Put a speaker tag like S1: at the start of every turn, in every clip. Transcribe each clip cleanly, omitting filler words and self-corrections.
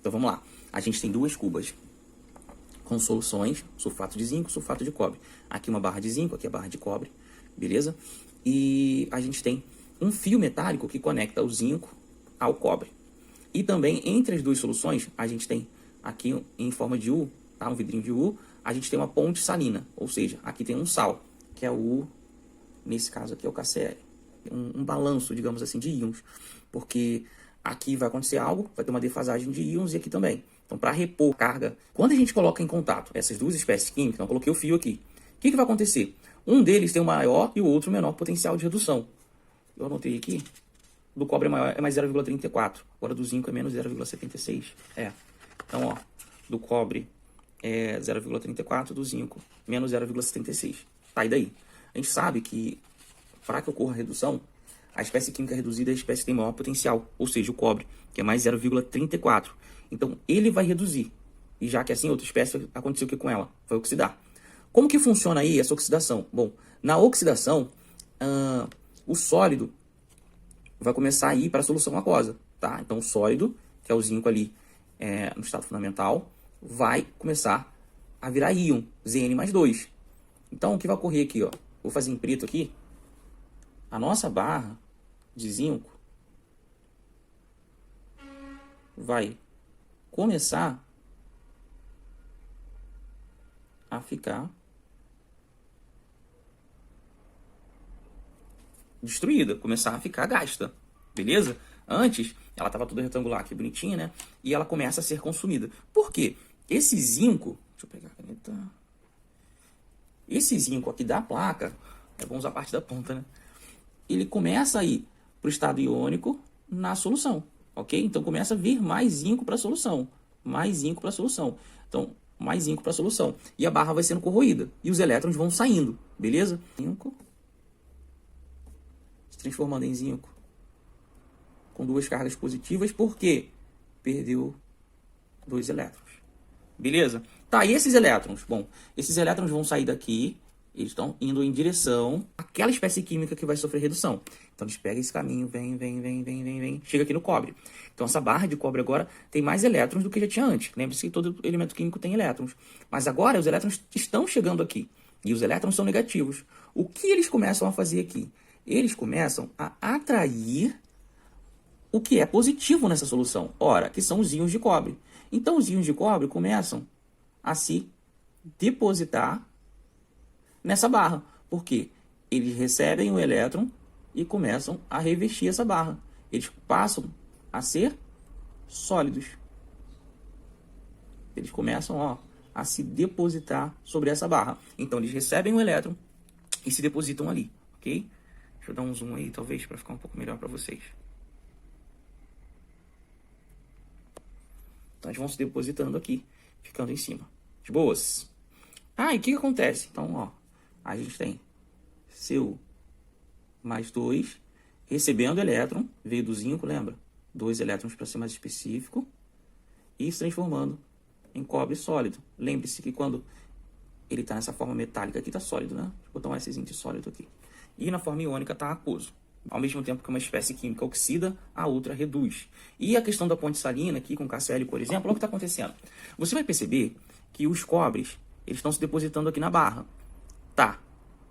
S1: Então vamos lá. A gente tem duas cubas com soluções, sulfato de zinco, sulfato de cobre. Aqui uma barra de zinco, aqui a barra de cobre, beleza? E a gente tem um fio metálico que conecta o zinco ao cobre. E também entre as duas soluções, a gente tem aqui em forma de U, tá? Um vidrinho de U, a gente tem uma ponte salina, ou seja, aqui tem um sal, que é o U, nesse caso aqui é o KCl. Um balanço, digamos assim, de íons, porque aqui vai acontecer algo, vai ter uma defasagem de íons e aqui também. Então, para repor carga, quando a gente coloca em contato essas duas espécies químicas, então eu coloquei o fio aqui, o que vai acontecer? Um deles tem um maior e o outro menor potencial de redução. Eu anotei aqui, do cobre é mais 0,34, agora do zinco é menos 0,76. Então, ó, do cobre é 0,34, do zinco menos 0,76. Tá, e daí? A gente sabe que para que ocorra a redução, a espécie química reduzida é a espécie que tem maior potencial, ou seja, o cobre, que é mais 0,34. Então, ele vai reduzir. E já que assim, outra espécie aconteceu o que com ela? Vai oxidar. Como que funciona aí essa oxidação? Bom, na oxidação, o sólido vai começar a ir para a solução aquosa, tá? Então, o sólido, que é o zinco ali no estado fundamental, vai começar a virar íon, Zn+2. Então, o que vai ocorrer aqui, ó? Vou fazer em preto aqui. A nossa barra de zinco vai começar a ficar destruída, começar a ficar gasta, beleza? Antes, ela estava toda retangular aqui, bonitinha, né? E ela começa a ser consumida. Por quê? Esse zinco, deixa eu pegar a caneta. Esse zinco aqui da placa, é bom usar a parte da ponta, né? Ele começa a ir para o estado iônico na solução, ok? Então, começa a vir mais zinco para a solução, mais zinco para a solução. Então, mais zinco para a solução. E a barra vai sendo corroída. E os elétrons vão saindo, beleza? Zinco se transformando em zinco com duas cargas positivas, porque perdeu 2 elétrons. Beleza? Tá, e esses elétrons? Bom, esses elétrons vão sair daqui, eles estão indo em direção àquela espécie química que vai sofrer redução. Então, eles pegam esse caminho, vem, chega aqui no cobre. Então, essa barra de cobre agora tem mais elétrons do que já tinha antes. Lembre-se que todo elemento químico tem elétrons. Mas agora, os elétrons estão chegando aqui. E os elétrons são negativos. O que eles começam a fazer aqui? Eles começam a atrair o que é positivo nessa solução. Ora, que são os íons de cobre. Então, os íons de cobre começam a se depositar nessa barra. Por quê? Eles recebem o elétron e começam a revestir essa barra. Eles passam a ser sólidos. Eles começam, ó, a se depositar sobre essa barra. Então, eles recebem o elétron e se depositam ali, ok? Deixa eu dar um zoom aí, talvez, para ficar um pouco melhor para vocês. Então, eles vão se depositando aqui, ficando em cima. De boas. Ah, e o que acontece? Então, ó, a gente tem Cu mais 2, recebendo elétron, veio do zinco, lembra? 2 elétrons para ser mais específico, e se transformando em cobre sólido. Lembre-se que quando ele está nessa forma metálica aqui, está sólido, né? Vou botar um Szinho de sólido aqui. E na forma iônica está aquoso. Ao mesmo tempo que uma espécie química oxida, a outra reduz. E a questão da ponte salina aqui com KCl, por exemplo, olha o que está acontecendo. Você vai perceber que os cobres, eles estão se depositando aqui na barra. Tá.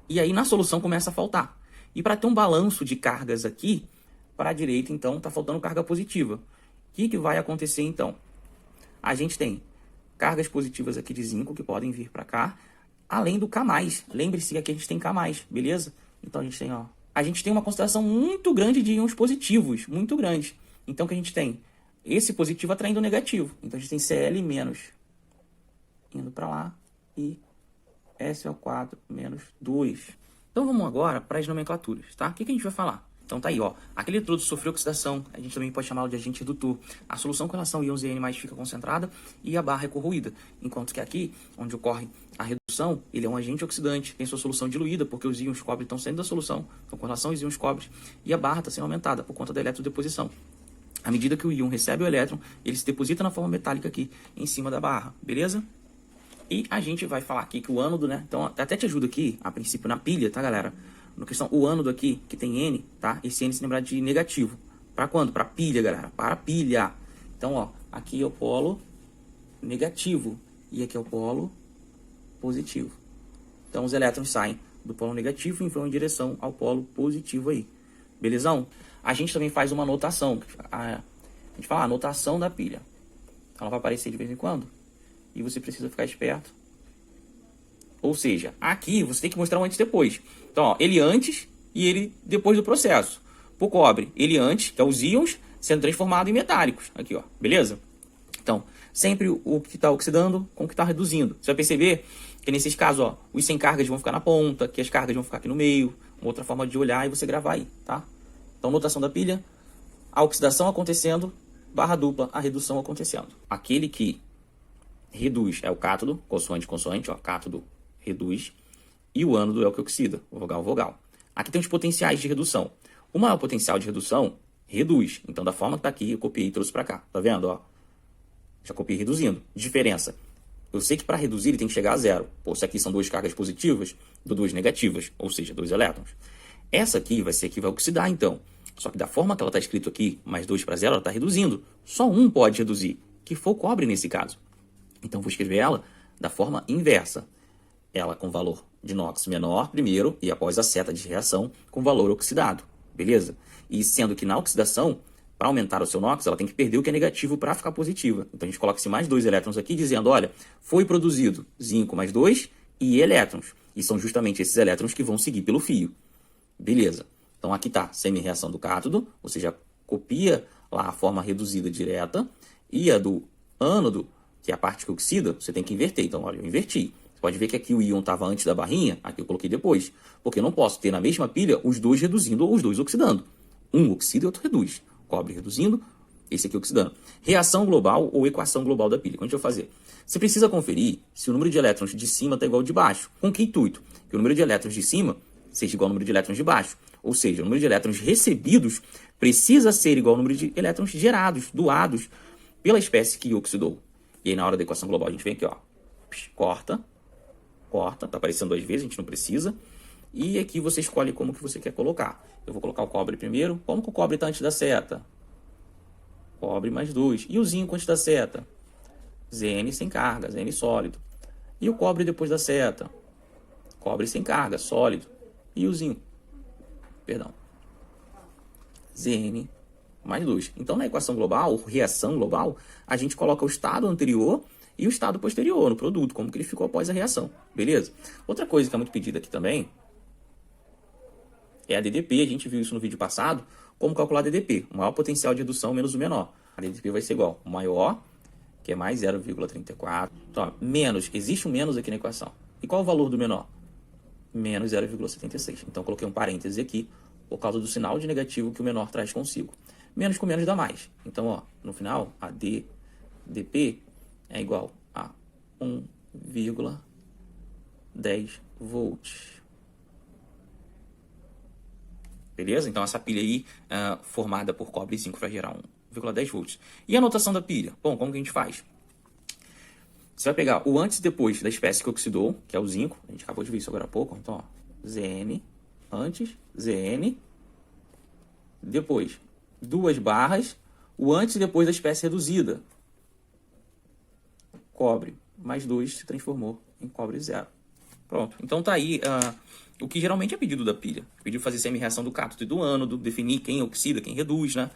S1: E aí na solução começa a faltar. E para ter um balanço de cargas aqui, para a direita, então, está faltando carga positiva. O que vai acontecer, então? A gente tem cargas positivas aqui de zinco, que podem vir para cá, além do K+. Lembre-se que aqui a gente tem K+, beleza? Então, a gente tem, ó, a gente tem uma concentração muito grande de íons positivos, muito grande. Então, o que a gente tem? Esse positivo atraindo o negativo. Então, a gente tem Cl- indo para lá e SO4 menos 2. Então, vamos agora para as nomenclaturas, tá? O que a gente vai falar? Então, tá aí, ó. Aquele eletrodo sofreu oxidação, a gente também pode chamá-lo de agente redutor. A solução com relação ao íon Zn+, fica concentrada e a barra é corroída. Enquanto que aqui, onde ocorre a redução, ele é um agente oxidante, tem sua solução diluída, porque os íons cobre estão saindo da solução, então com relação aos íons cobre, e a barra está sendo aumentada por conta da eletrodeposição. À medida que o íon recebe o elétron, ele se deposita na forma metálica aqui, em cima da barra, beleza? E a gente vai falar aqui que o ânodo, né? Então, até te ajuda aqui, a princípio, na pilha, tá, galera? Na questão, o ânodo aqui, que tem N, tá? Esse N se lembrar de negativo. Para quando? Para pilha, galera. Para pilha. Então, ó, aqui é o polo negativo e aqui é o polo positivo. Então os elétrons saem do polo negativo e vão em direção ao polo positivo aí. Belezão? A gente também faz uma anotação. A gente fala a anotação da pilha. Ela vai aparecer de vez em quando. E você precisa ficar esperto. Ou seja, aqui você tem que mostrar um antes e depois. Então, ó, ele antes e ele depois do processo. Por cobre, ele antes, que é os íons, sendo transformado em metálicos. Aqui, ó. Beleza? Então, sempre o que está oxidando com o que está reduzindo. Você vai perceber que nesses casos, ó, os sem cargas vão ficar na ponta, que as cargas vão ficar aqui no meio. Uma outra forma de olhar e você gravar aí, tá? Então, notação da pilha, a oxidação acontecendo, barra dupla, a redução acontecendo. Aquele que reduz é o cátodo, consoante, consoante, ó, cátodo reduz, e o ânodo é o que oxida, vogal, vogal. Aqui tem os potenciais de redução. O maior potencial de redução reduz. Então, da forma que tá aqui, eu copiei e trouxe para cá. Tá vendo, ó? Já copiei reduzindo. Diferença. Eu sei que para reduzir ele tem que chegar a zero. Pô, se aqui são duas cargas positivas, dou duas negativas, ou seja, dois elétrons. Essa aqui vai ser que vai oxidar, então. Só que da forma que ela está escrito aqui, mais 2 para 0, ela está reduzindo. Só um pode reduzir, que for o cobre nesse caso. Então, vou escrever ela da forma inversa. Ela com valor de NOx menor primeiro e após a seta de reação com valor oxidado. Beleza? E sendo que na oxidação, para aumentar o seu NOx, ela tem que perder o que é negativo para ficar positiva. Então, a gente coloca esse mais 2 elétrons aqui, dizendo, olha, foi produzido zinco mais 2 e elétrons. E são justamente esses elétrons que vão seguir pelo fio. Beleza. Então, aqui está semi-reação do cátodo, ou seja, copia lá a forma reduzida direta, e a do ânodo, que é a parte que oxida, você tem que inverter. Então, olha, eu inverti. Você pode ver que aqui o íon estava antes da barrinha, aqui eu coloquei depois. Porque eu não posso ter na mesma pilha os dois reduzindo ou os dois oxidando. Um oxida e outro reduz. Cobre reduzindo, esse aqui oxidando. Reação global ou equação global da pilha. Como a gente vai fazer? Você precisa conferir se o número de elétrons de cima está igual ao de baixo. Com que intuito? Que o número de elétrons de cima seja igual ao número de elétrons de baixo. Ou seja, o número de elétrons recebidos precisa ser igual ao número de elétrons gerados, doados, pela espécie que oxidou. E aí, na hora da equação global, a gente vem aqui, ó, corta, tá aparecendo 2 vezes, a gente não precisa. E aqui você escolhe como que você quer colocar. Eu vou colocar o cobre primeiro. Como que o cobre está antes da seta? Cobre mais 2. E o zinco antes da seta? Zn sem carga, Zn sólido. E o cobre depois da seta? Cobre sem carga, sólido. E o zinco? Perdão. Zn mais 2. Então, na equação global, ou reação global, a gente coloca o estado anterior e o estado posterior no produto, como que ele ficou após a reação. Beleza? Outra coisa que é muito pedida aqui também é a DDP. A gente viu isso no vídeo passado. Como calcular a DDP? O maior potencial de redução menos o menor. A DDP vai ser igual ao maior, que é mais 0,34. Então, ó, menos. Existe um menos aqui na equação. E qual o valor do menor? Menos 0,76. Então, coloquei um parêntese aqui por causa do sinal de negativo que o menor traz consigo. Menos com menos dá mais. Então, ó, no final, a DDP é igual a 1,10 volts. Beleza? Então, essa pilha aí, formada por cobre e zinco, vai gerar 1,10 volts. E a anotação da pilha? Bom, como que a gente faz? Você vai pegar o antes e depois da espécie que oxidou, que é o zinco. A gente acabou de ver isso agora há pouco. Então, ó, Zn, antes, Zn, depois 2 barras, o antes e depois da espécie reduzida. Cobre mais 2 se transformou em cobre 0. Pronto. Então tá aí o que geralmente é pedido da pilha. Pedido fazer semi-reação do cátodo e do ânodo, definir quem oxida, quem reduz, né?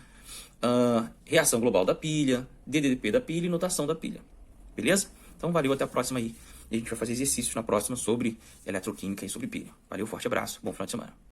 S1: Reação global da pilha, DDP da pilha e notação da pilha. Beleza? Então valeu, até a próxima aí. E a gente vai fazer exercícios na próxima sobre eletroquímica e sobre pilha. Valeu, forte abraço, bom final de semana.